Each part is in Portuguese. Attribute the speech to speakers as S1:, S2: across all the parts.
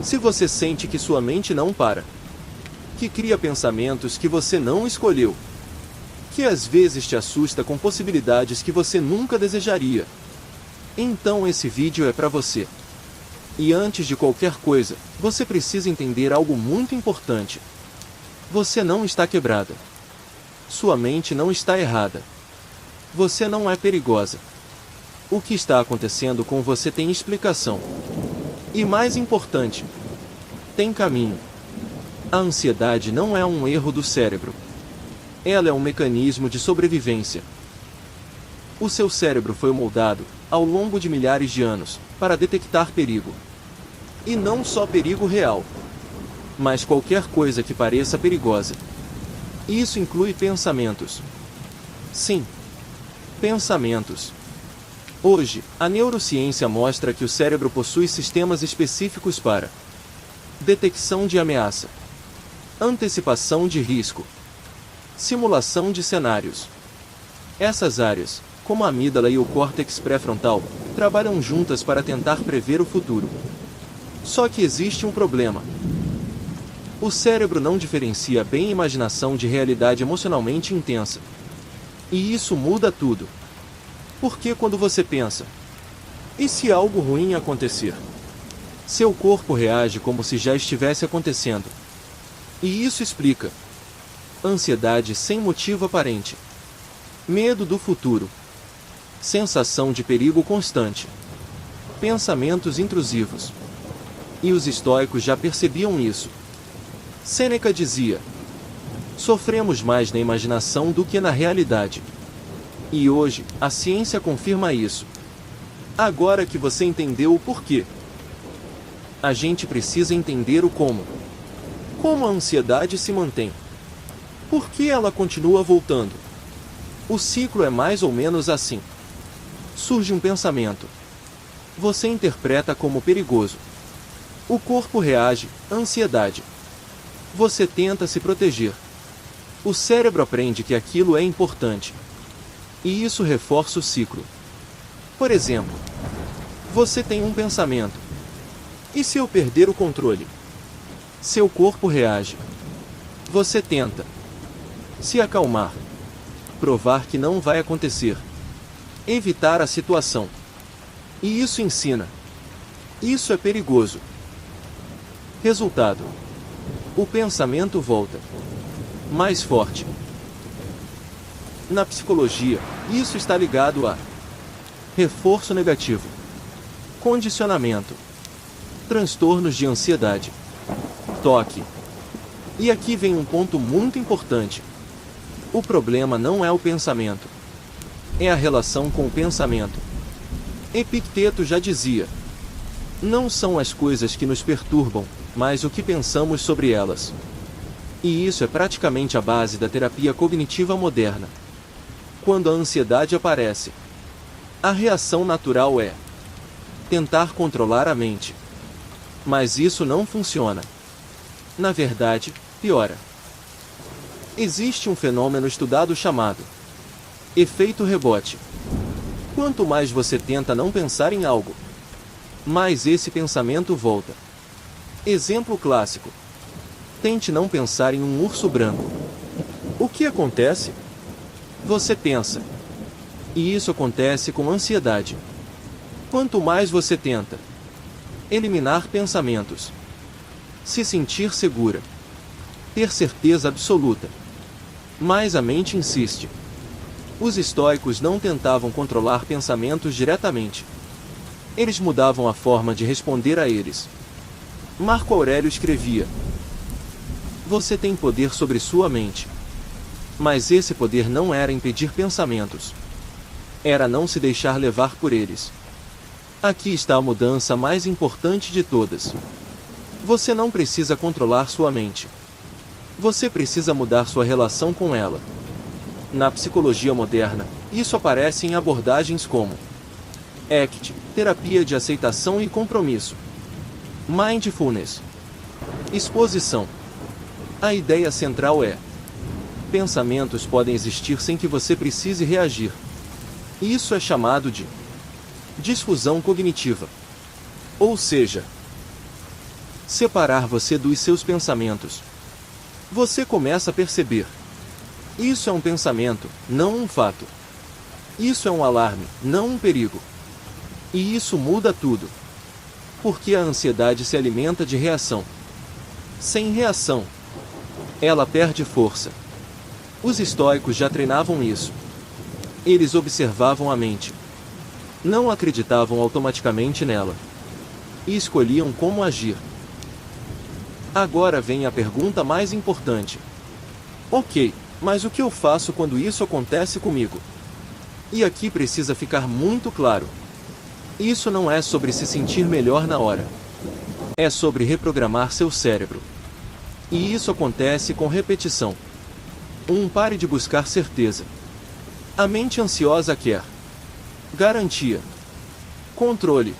S1: Se você sente que sua mente não para, que cria pensamentos que você não escolheu, que às vezes te assusta com possibilidades que você nunca desejaria, então esse vídeo é para você. E antes de qualquer coisa, você precisa entender algo muito importante. Você não está quebrada. Sua mente não está errada. Você não é perigosa. O que está acontecendo com você tem explicação. E mais importante, tem caminho. A ansiedade não é um erro do cérebro. Ela é um mecanismo de sobrevivência. O seu cérebro foi moldado, ao longo de milhares de anos, para detectar perigo. E não só perigo real, mas qualquer coisa que pareça perigosa. Isso inclui pensamentos. Sim, pensamentos. Hoje, a neurociência mostra que o cérebro possui sistemas específicos para detecção de ameaça, antecipação de risco, simulação de cenários. Essas áreas, como a amígdala e o córtex pré-frontal, trabalham juntas para tentar prever o futuro. Só que existe um problema. O cérebro não diferencia bem imaginação de realidade emocionalmente intensa. E isso muda tudo. Porque quando você pensa, e se algo ruim acontecer? Seu corpo reage como se já estivesse acontecendo. E isso explica ansiedade sem motivo aparente, medo do futuro, sensação de perigo constante, pensamentos intrusivos. E os estoicos já percebiam isso. Sêneca dizia: sofremos mais na imaginação do que na realidade. E hoje, a ciência confirma isso. Agora que você entendeu o porquê, a gente precisa entender o como. Como a ansiedade se mantém. Por que ela continua voltando? O ciclo é mais ou menos assim. Surge um pensamento. Você interpreta como perigoso. O corpo reage, ansiedade. Você tenta se proteger. O cérebro aprende que aquilo é importante. E isso reforça o ciclo. Por exemplo, você tem um pensamento. E se eu perder o controle? Seu corpo reage. Você tenta se acalmar. Provar que não vai acontecer. Evitar a situação. E isso ensina. Isso é perigoso. Resultado: o pensamento volta mais forte. Na psicologia, isso está ligado a reforço negativo, condicionamento, transtornos de ansiedade, toque. E aqui vem um ponto muito importante. O problema não é o pensamento, é a relação com o pensamento. Epicteto já dizia: não são as coisas que nos perturbam, mas o que pensamos sobre elas. E isso é praticamente a base da terapia cognitiva moderna. Quando a ansiedade aparece, a reação natural é tentar controlar a mente. Mas isso não funciona. Na verdade, piora. Existe um fenômeno estudado chamado efeito rebote. Quanto mais você tenta não pensar em algo, mais esse pensamento volta. Exemplo clássico. Tente não pensar em um urso branco. O que acontece? Você pensa. E isso acontece com ansiedade. Quanto mais você tenta eliminar pensamentos, se sentir segura, ter certeza absoluta, mais a mente insiste. Os estoicos não tentavam controlar pensamentos diretamente. Eles mudavam a forma de responder a eles. Marco Aurélio escrevia: você tem poder sobre sua mente. Mas esse poder não era impedir pensamentos. Era não se deixar levar por eles. Aqui está a mudança mais importante de todas. Você não precisa controlar sua mente. Você precisa mudar sua relação com ela. Na psicologia moderna, isso aparece em abordagens como ACT, terapia de aceitação e compromisso, Mindfulness, exposição. A ideia central é: pensamentos podem existir sem que você precise reagir. Isso é chamado de disfusão cognitiva. Ou seja, Separar você dos seus pensamentos. Você começa a perceber. Isso é um pensamento, não um fato. Isso é um alarme, não um perigo. E isso muda tudo. Porque a ansiedade se alimenta de reação. Sem reação, ela perde força. Os estoicos já treinavam isso. Eles observavam a mente. Não acreditavam automaticamente nela. E escolhiam como agir. Agora vem a pergunta mais importante. Ok, mas o que eu faço quando isso acontece comigo? E aqui precisa ficar muito claro. Isso não é sobre se sentir melhor na hora. É sobre reprogramar seu cérebro. E isso acontece com repetição. Pare de buscar certeza. A mente ansiosa quer garantia, controle,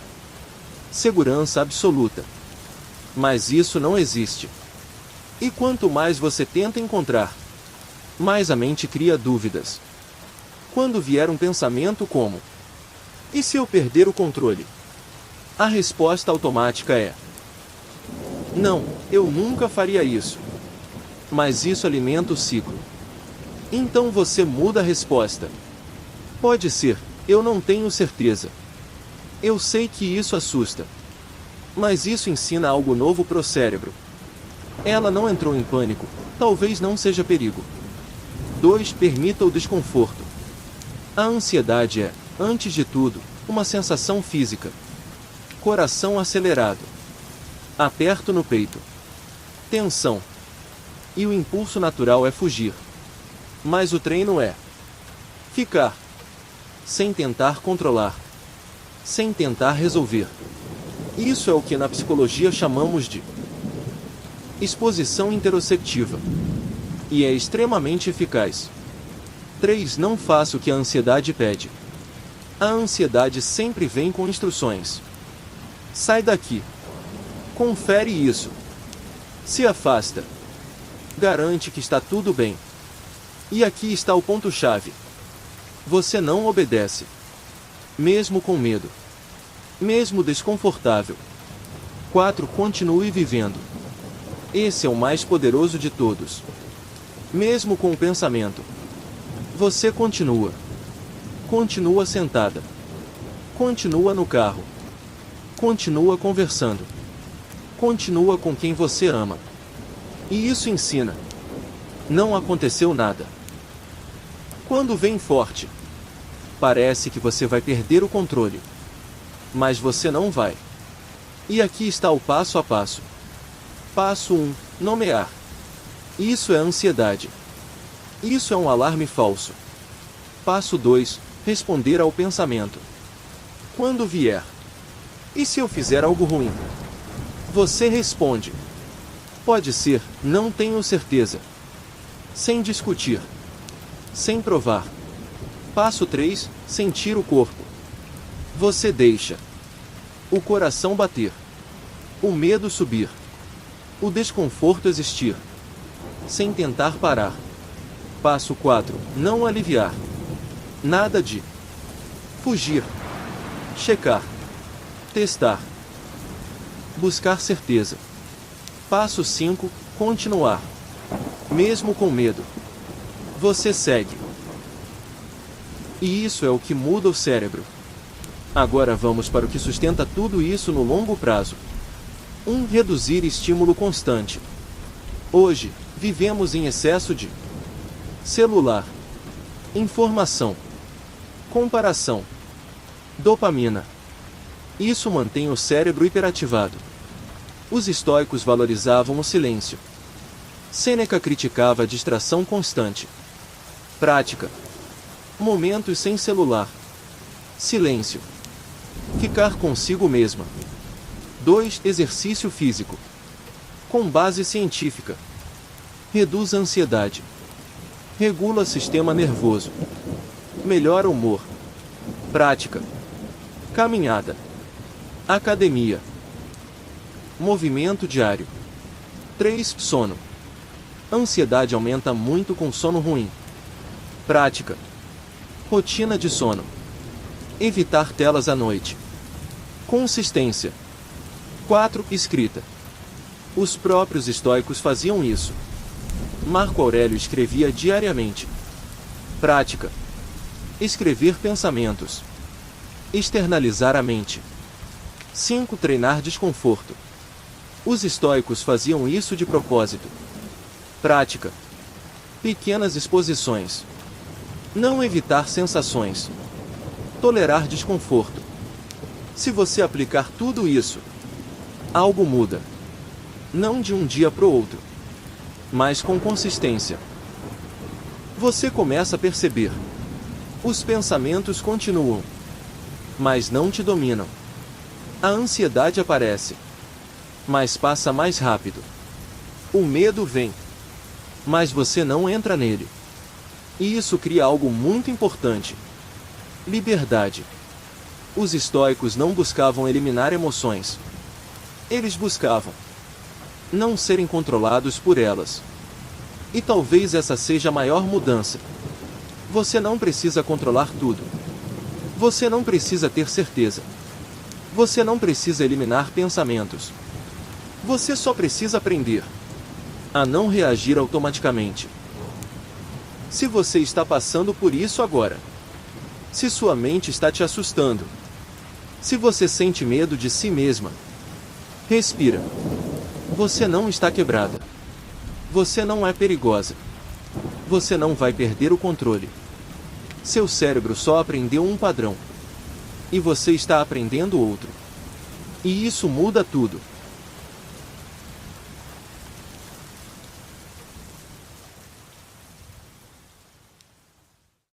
S1: segurança absoluta. Mas isso não existe. E quanto mais você tenta encontrar, mais a mente cria dúvidas. Quando vier um pensamento como: e se eu perder o controle? A resposta automática é: não, eu nunca faria isso. Mas isso alimenta o ciclo. Então você muda a resposta. Pode ser: eu não tenho certeza. Eu sei que isso assusta. Mas isso ensina algo novo para o cérebro. Ela não entrou em pânico, talvez não seja perigo. 2. Permita o desconforto. A ansiedade é, antes de tudo, uma sensação física. Coração acelerado. Aperto no peito. Tensão. E o impulso natural é fugir. Mas o treino é ficar. Sem tentar controlar. Sem tentar resolver. Isso é o que na psicologia chamamos de exposição interoceptiva. E é extremamente eficaz. 3. Não faça o que a ansiedade pede. A ansiedade sempre vem com instruções. Sai daqui. Confere isso. Se afasta. Garante que está tudo bem. E aqui está o ponto-chave. Você não obedece. Mesmo com medo. Mesmo desconfortável. 4. Continue vivendo. Esse é o mais poderoso de todos. Mesmo com o pensamento. Você continua. Continua sentada. Continua no carro. Continua conversando. Continua com quem você ama. E isso ensina. Não aconteceu nada. Quando vem forte, parece que você vai perder o controle. Mas você não vai. E aqui está o passo a passo. Passo 1. Nomear. Isso é ansiedade. Isso é um alarme falso. Passo 2. Responder ao pensamento. Quando vier: e se eu fizer algo ruim? Você responde. Pode ser: não tenho certeza. Sem discutir. Sem provar. Passo 3. Sentir o corpo. Você deixa o coração bater. O medo subir. O desconforto existir. Sem tentar parar. Passo 4. Não aliviar. Nada de fugir. Checar. Testar. Buscar certeza. Passo 5. Continuar. Mesmo com medo. Você segue. E isso é o que muda o cérebro. Agora vamos para o que sustenta tudo isso no longo prazo. 1. Reduzir estímulo constante. Hoje, vivemos em excesso de celular, informação, comparação, dopamina. Isso mantém o cérebro hiperativado. Os estoicos valorizavam o silêncio. Sêneca criticava a distração constante. Prática. Momentos sem celular. Silêncio. Ficar consigo mesma. 2. Exercício físico. Com base científica. Reduz a ansiedade. Regula sistema nervoso. Melhora o humor. Prática. Caminhada. Academia. Movimento diário. 3. Sono. Ansiedade aumenta muito com sono ruim. Prática. Rotina de sono. Evitar telas à noite. Consistência. 4. Escrita. Os próprios estoicos faziam isso. Marco Aurélio escrevia diariamente. Prática. Escrever pensamentos. Externalizar a mente. 5. Treinar desconforto. Os estoicos faziam isso de propósito. Prática. Pequenas exposições. Não evitar sensações. Tolerar desconforto. Se você aplicar tudo isso, algo muda. Não de um dia para o outro, mas com consistência. Você começa a perceber. Os pensamentos continuam, mas não te dominam. A ansiedade aparece, mas passa mais rápido. O medo vem, mas você não entra nele. E isso cria algo muito importante: liberdade. Os estoicos não buscavam eliminar emoções. Eles buscavam não serem controlados por elas. E talvez essa seja a maior mudança. Você não precisa controlar tudo. Você não precisa ter certeza. Você não precisa eliminar pensamentos. Você só precisa aprender a não reagir automaticamente. Se você está passando por isso agora, se sua mente está te assustando, se você sente medo de si mesma, respira. Você não está quebrada. Você não é perigosa. Você não vai perder o controle. Seu cérebro só aprendeu um padrão. E você está aprendendo outro. E isso muda tudo.